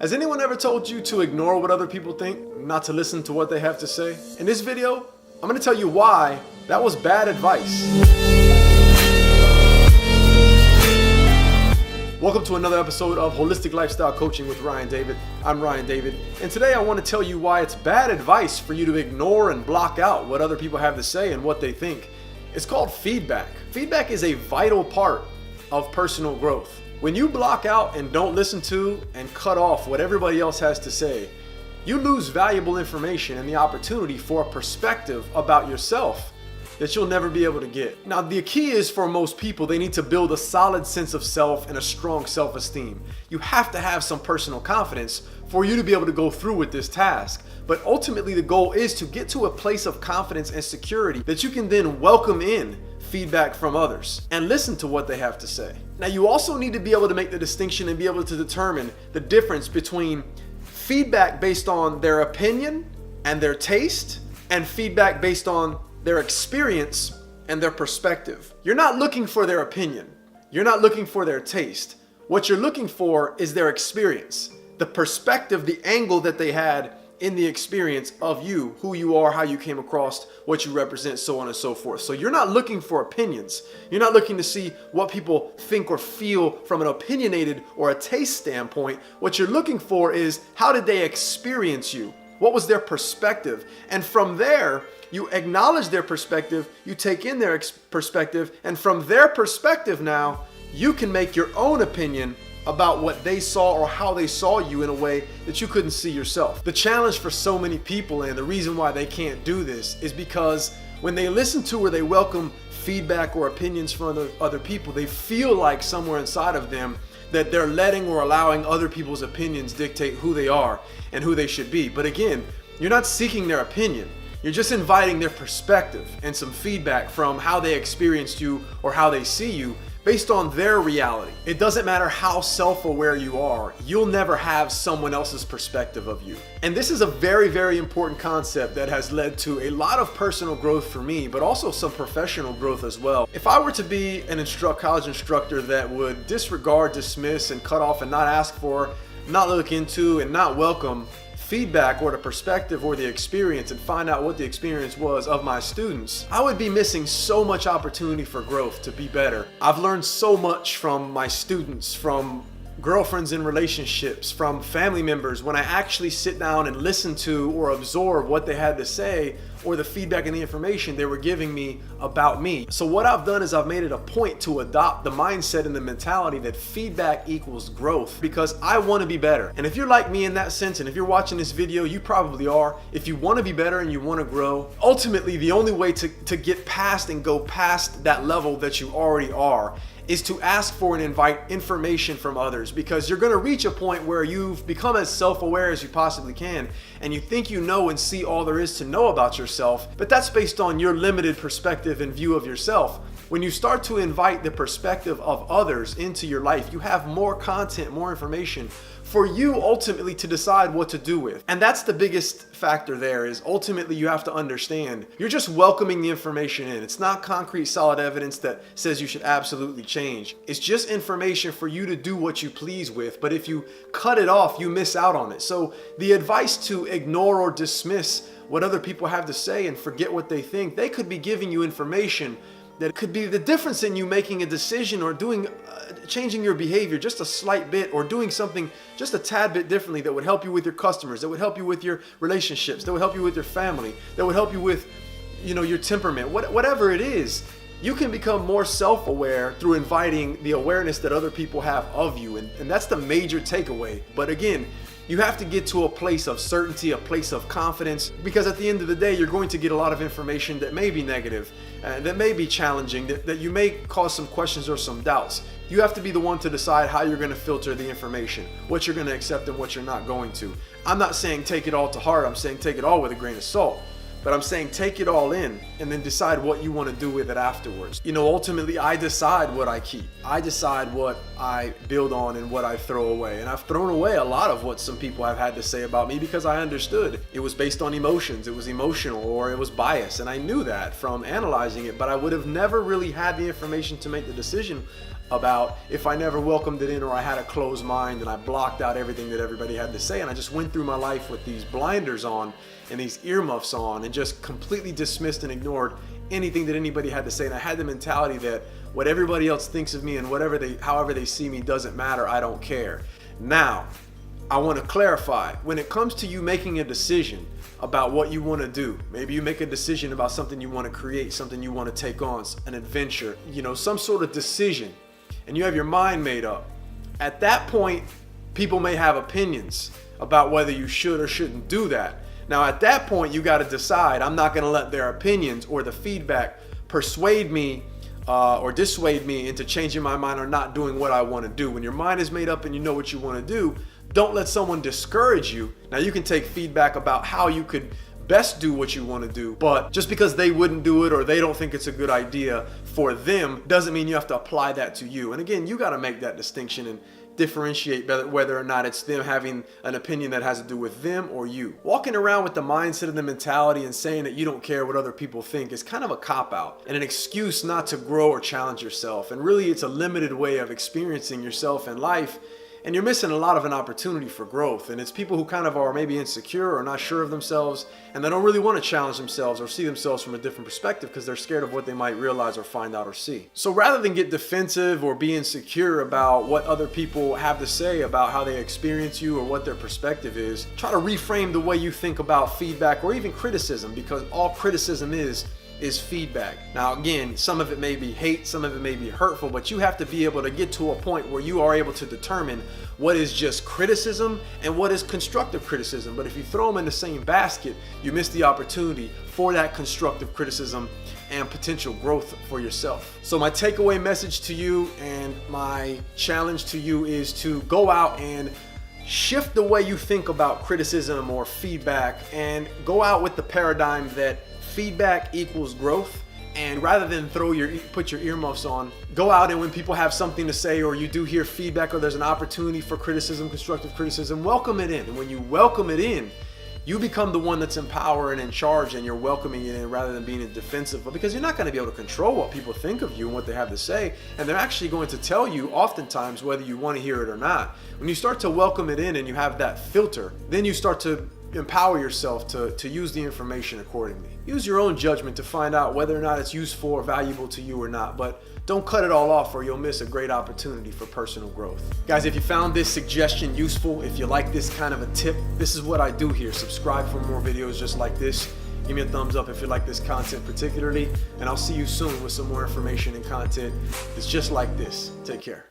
Has anyone ever told you to ignore what other people think, not to listen to what they have to say? In this video, I'm going to tell you why that was bad advice. Welcome to another episode of Holistic Lifestyle Coaching with Ryan David. I'm Ryan David, and today I want to tell you why it's bad advice for you to ignore and block out what other people have to say and what they think. It's called feedback. Feedback is a vital part of personal growth. When you block out and don't listen to and cut off what everybody else has to say, you lose valuable information and the opportunity for a perspective about yourself that you'll never be able to get. Now, the key is for most people, they need to build a solid sense of self and a strong self-esteem. You have to have some personal confidence for you to be able to go through with this task. But ultimately, the goal is to get to a place of confidence and security that you can then welcome in feedback from others and listen to what they have to say. Now, you also need to be able to make the distinction and be able to determine the difference between feedback based on their opinion and their taste and feedback based on their experience and their perspective. You're not looking for their opinion. You're not looking for their taste. What you're looking for is their experience, the perspective, the angle that they had in the experience of you, who you are, how you came across, what you represent, so on and so forth. So you're not looking for opinions. You're not looking to see what people think or feel from an opinionated or a taste standpoint. What you're looking for is how did they experience you? What was their perspective? And from there, you acknowledge their perspective, you take in their perspective, and from their perspective now, you can make your own opinion about what they saw or how they saw you in a way that you couldn't see yourself. The challenge for so many people, and the reason why they can't do this, is because when they listen to or they welcome feedback or opinions from other people, they feel like somewhere inside of them that they're letting or allowing other people's opinions dictate who they are and who they should be. But again, you're not seeking their opinion. You're just inviting their perspective and some feedback from how they experienced you or how they see you based on their reality. It doesn't matter how self-aware you are, you'll never have someone else's perspective of you. And this is a very, very important concept that has led to a lot of personal growth for me, but also some professional growth as well. If I were to be an college instructor that would disregard, dismiss, and cut off and not ask for, not look into, and not welcome feedback or the perspective or the experience and find out what the experience was of my students, I would be missing so much opportunity for growth to be better. I've learned so much from my students, from girlfriends in relationships, from family members, when I actually sit down and listen to or absorb what they had to say or the feedback and the information they were giving me about me. So what I've done is I've made it a point to adopt the mindset and the mentality that feedback equals growth, because I want to be better. And if you're like me in that sense, and if you're watching this video, you probably are. If you want to be better and you want to grow, ultimately the only way to get past and go past that level that you already are is to ask for and invite information from others, because you're going to reach a point where you've become as self-aware as you possibly can, and you think you know and see all there is to know about yourself, but that's based on your limited perspective and view of yourself. When you start to invite the perspective of others into your life, you have more content, more information for you ultimately to decide what to do with. And that's the biggest factor there, is ultimately you have to understand you're just welcoming the information in. It's not concrete, solid evidence that says you should absolutely change. It's just information for you to do what you please with. But if you cut it off, you miss out on it. So the advice to ignore or dismiss what other people have to say and forget what they think, they could be giving you information that could be the difference in you making a decision or doing changing your behavior just a slight bit, or doing something just a tad bit differently that would help you with your customers, that would help you with your relationships, that would help you with your family, that would help you with, your temperament. Whatever it is, you can become more self-aware through inviting the awareness that other people have of you. And that's the major takeaway. But again, you have to get to a place of certainty, a place of confidence, because at the end of the day, you're going to get a lot of information that may be negative, that may be challenging, that you may cause some questions or some doubts. You have to be the one to decide how you're going to filter the information, what you're going to accept and what you're not going to. I'm not saying take it all to heart. I'm saying take it all with a grain of salt. But I'm saying take it all in and then decide what you want to do with it afterwards. Ultimately, I decide what I keep. I decide what I build on and what I throw away. And I've thrown away a lot of what some people have had to say about me because I understood it was based on emotions, it was emotional, or it was bias. And I knew that from analyzing it, but I would have never really had the information to make the decision about if I never welcomed it in, or I had a closed mind and I blocked out everything that everybody had to say, and I just went through my life with these blinders on and these earmuffs on and just completely dismissed and ignored anything that anybody had to say. And I had the mentality that what everybody else thinks of me and however they see me doesn't matter, I don't care. Now, I want to clarify, when it comes to you making a decision about what you want to do, maybe you make a decision about something you want to create, something you want to take on, an adventure, some sort of decision, and you have your mind made up. At that point, people may have opinions about whether you should or shouldn't do that. Now, at that point, you got to decide, I'm not going to let their opinions or the feedback persuade me or dissuade me into changing my mind or not doing what I want to do. When your mind is made up and you know what you want to do, don't let someone discourage you. Now, you can take feedback about how you could best do what you want to do, but just because they wouldn't do it or they don't think it's a good idea for them doesn't mean you have to apply that to you. And again, you got to make that distinction and differentiate whether or not it's them having an opinion that has to do with them or you. Walking around with the mindset and the mentality and saying that you don't care what other people think is kind of a cop-out and an excuse not to grow or challenge yourself. And really, it's a limited way of experiencing yourself in life. And you're missing a lot of an opportunity for growth. And it's people who kind of are maybe insecure or not sure of themselves, and they don't really want to challenge themselves or see themselves from a different perspective because they're scared of what they might realize or find out or see. So rather than get defensive or be insecure about what other people have to say about how they experience you or what their perspective is, try to reframe the way you think about feedback or even criticism, because all criticism is feedback. Now, again, some of it may be hate, some of it may be hurtful, but you have to be able to get to a point where you are able to determine what is just criticism and what is constructive criticism. But if you throw them in the same basket, you miss the opportunity for that constructive criticism and potential growth for yourself. So my takeaway message to you and my challenge to you is to go out and shift the way you think about criticism or feedback, and go out with the paradigm that feedback equals growth. And rather than put your earmuffs on, go out, and when people have something to say or you do hear feedback or there's an opportunity for criticism, constructive criticism, welcome it in. And when you welcome it in, you become the one that's in power and in charge, and you're welcoming it in rather than being defensive. But because you're not going to be able to control what people think of you and what they have to say, and they're actually going to tell you oftentimes whether you want to hear it or not. When you start to welcome it in and you have that filter, then you start to empower yourself to use the information accordingly. Use your own judgment to find out whether or not it's useful or valuable to you or not, but don't cut it all off or you'll miss a great opportunity for personal growth. Guys, if you found this suggestion useful, if you like this kind of a tip, this is what I do here. Subscribe for more videos just like this. Give me a thumbs up if you like this content particularly, and I'll see you soon with some more information and content that's just like this. Take care.